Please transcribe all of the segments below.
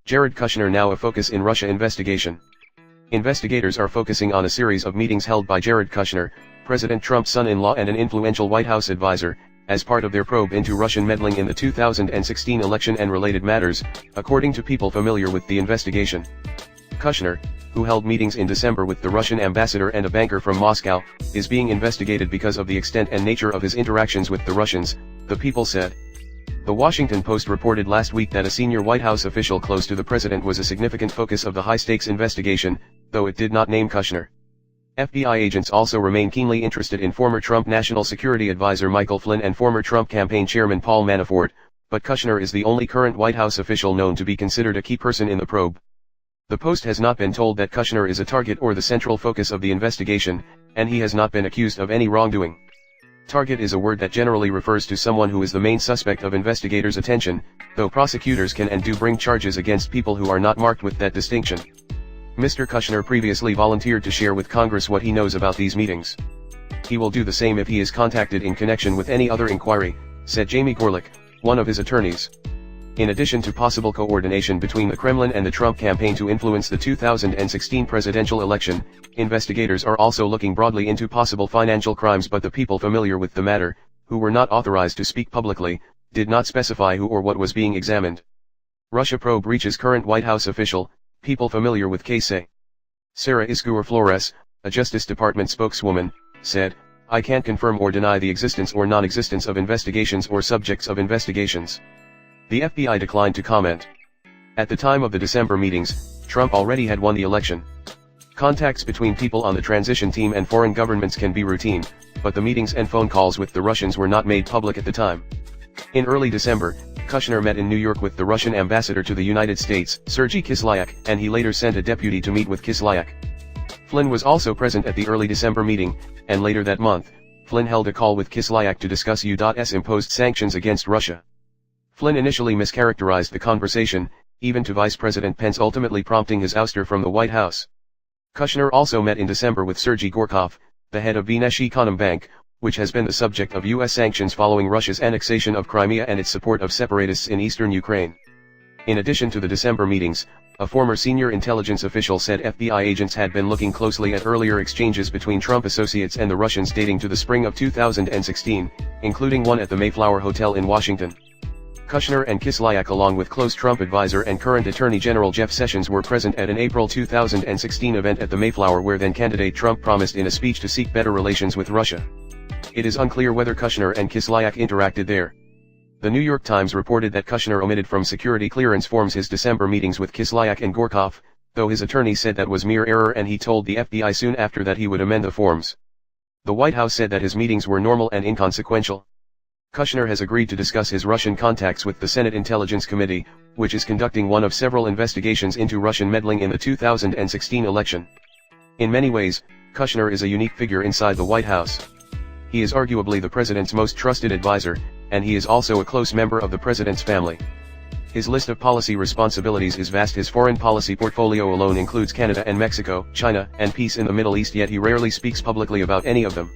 Jared Kushner now a focus in Russia investigation. Investigators are focusing on a series of meetings held by Jared Kushner, President Trump's son-in-law and an influential White House advisor, as part of their probe into Russian meddling in the 2016 election and related matters, according to people familiar with the investigation. Kushner, who held meetings in December with the Russian ambassador and a banker from Moscow, is being investigated because of the extent and nature of his interactions with the Russians, the People said. The Washington Post reported last week that a senior White House official close to the president was a significant focus of the high-stakes investigation, though it did not name Kushner. FBI agents also remain keenly interested in former Trump National Security Advisor Michael Flynn and former Trump campaign chairman Paul Manafort, but Kushner is the only current White House official known to be considered a key person in the probe. The Post has not been told that Kushner is a target or the central focus of the investigation, and he has not been accused of any wrongdoing. Target is a word that generally refers to someone who is the main suspect of investigators' attention, though prosecutors can and do bring charges against people who are not marked with that distinction. Mr. Kushner previously volunteered to share with Congress what he knows about these meetings. He will do the same if he is contacted in connection with any other inquiry, said Jamie Gorelick, one of his attorneys. In addition to possible coordination between the Kremlin and the Trump campaign to influence the 2016 presidential election, investigators are also looking broadly into possible financial crimes, but the people familiar with the matter, who were not authorized to speak publicly, did not specify who or what was being examined. Russia probe reaches current White House official, people familiar with case say. Sarah Isgur Flores, a Justice Department spokeswoman, said, "I can't confirm or deny the existence or non-existence of investigations or subjects of investigations." The FBI declined to comment. At the time of the December meetings, Trump already had won the election. Contacts between people on the transition team and foreign governments can be routine, but the meetings and phone calls with the Russians were not made public at the time. In early December, Kushner met in New York with the Russian ambassador to the United States, Sergei Kislyak, and he later sent a deputy to meet with Kislyak. Flynn was also present at the early December meeting, and later that month, Flynn held a call with Kislyak to discuss U.S. imposed sanctions against Russia. Flynn initially mischaracterized the conversation, even to Vice President Pence, ultimately prompting his ouster from the White House. Kushner also met in December with Sergei Gorkov, the head of Vnesheconombank, which has been the subject of U.S. sanctions following Russia's annexation of Crimea and its support of separatists in eastern Ukraine. In addition to the December meetings, a former senior intelligence official said FBI agents had been looking closely at earlier exchanges between Trump associates and the Russians dating to the spring of 2016, including one at the Mayflower Hotel in Washington. Kushner and Kislyak, along with close Trump advisor and current Attorney General Jeff Sessions, were present at an April 2016 event at the Mayflower where then-candidate Trump promised in a speech to seek better relations with Russia. It is unclear whether Kushner and Kislyak interacted there. The New York Times reported that Kushner omitted from security clearance forms his December meetings with Kislyak and Gorkov, though his attorney said that was mere error and he told the FBI soon after that he would amend the forms. The White House said that his meetings were normal and inconsequential. Kushner has agreed to discuss his Russian contacts with the Senate Intelligence Committee, which is conducting one of several investigations into Russian meddling in the 2016 election. In many ways, Kushner is a unique figure inside the White House. He is arguably the president's most trusted advisor, and he is also a close member of the president's family. His list of policy responsibilities is vast. His foreign policy portfolio alone includes Canada and Mexico, China, and peace in the Middle East, yet he rarely speaks publicly about any of them.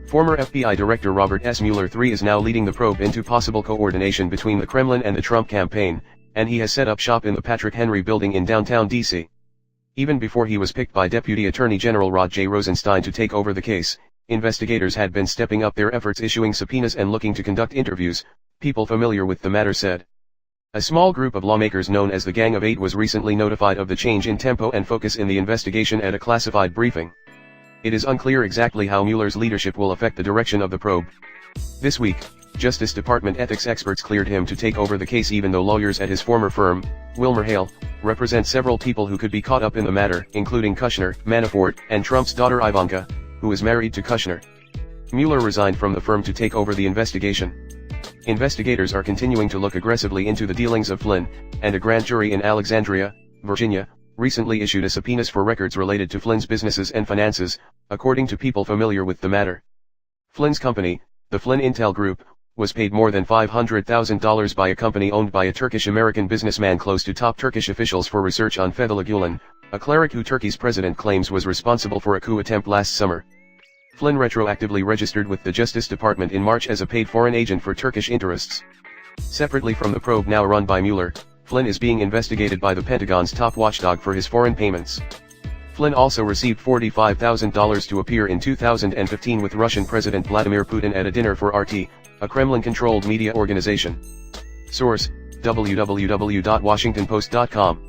Former FBI Director Robert S. Mueller III is now leading the probe into possible coordination between the Kremlin and the Trump campaign, and he has set up shop in the Patrick Henry building in downtown D.C. Even before he was picked by Deputy Attorney General Rod J. Rosenstein to take over the case, investigators had been stepping up their efforts, issuing subpoenas and looking to conduct interviews, people familiar with the matter said. A small group of lawmakers known as the Gang of Eight was recently notified of the change in tempo and focus in the investigation at a classified briefing. It is unclear exactly how Mueller's leadership will affect the direction of the probe. This week, Justice Department ethics experts cleared him to take over the case, even though lawyers at his former firm, WilmerHale, represent several people who could be caught up in the matter, including Kushner, Manafort, and Trump's daughter Ivanka, who is married to Kushner. Mueller resigned from the firm to take over the investigation. Investigators are continuing to look aggressively into the dealings of Flynn, and a grand jury in Alexandria, Virginia, recently issued a subpoenas for records related to Flynn's businesses and finances, according to people familiar with the matter. Flynn's company, the Flynn Intel Group, was paid more than $500,000 by a company owned by a Turkish-American businessman close to top Turkish officials for research on Fethullah Gulen, a cleric who Turkey's president claims was responsible for a coup attempt last summer. Flynn retroactively registered with the Justice Department in March as a paid foreign agent for Turkish interests. Separately from the probe now run by Mueller, Flynn is being investigated by the Pentagon's top watchdog for his foreign payments. Flynn also received $45,000 to appear in 2015 with Russian President Vladimir Putin at a dinner for RT, a Kremlin-controlled media organization. Source: www.washingtonpost.com.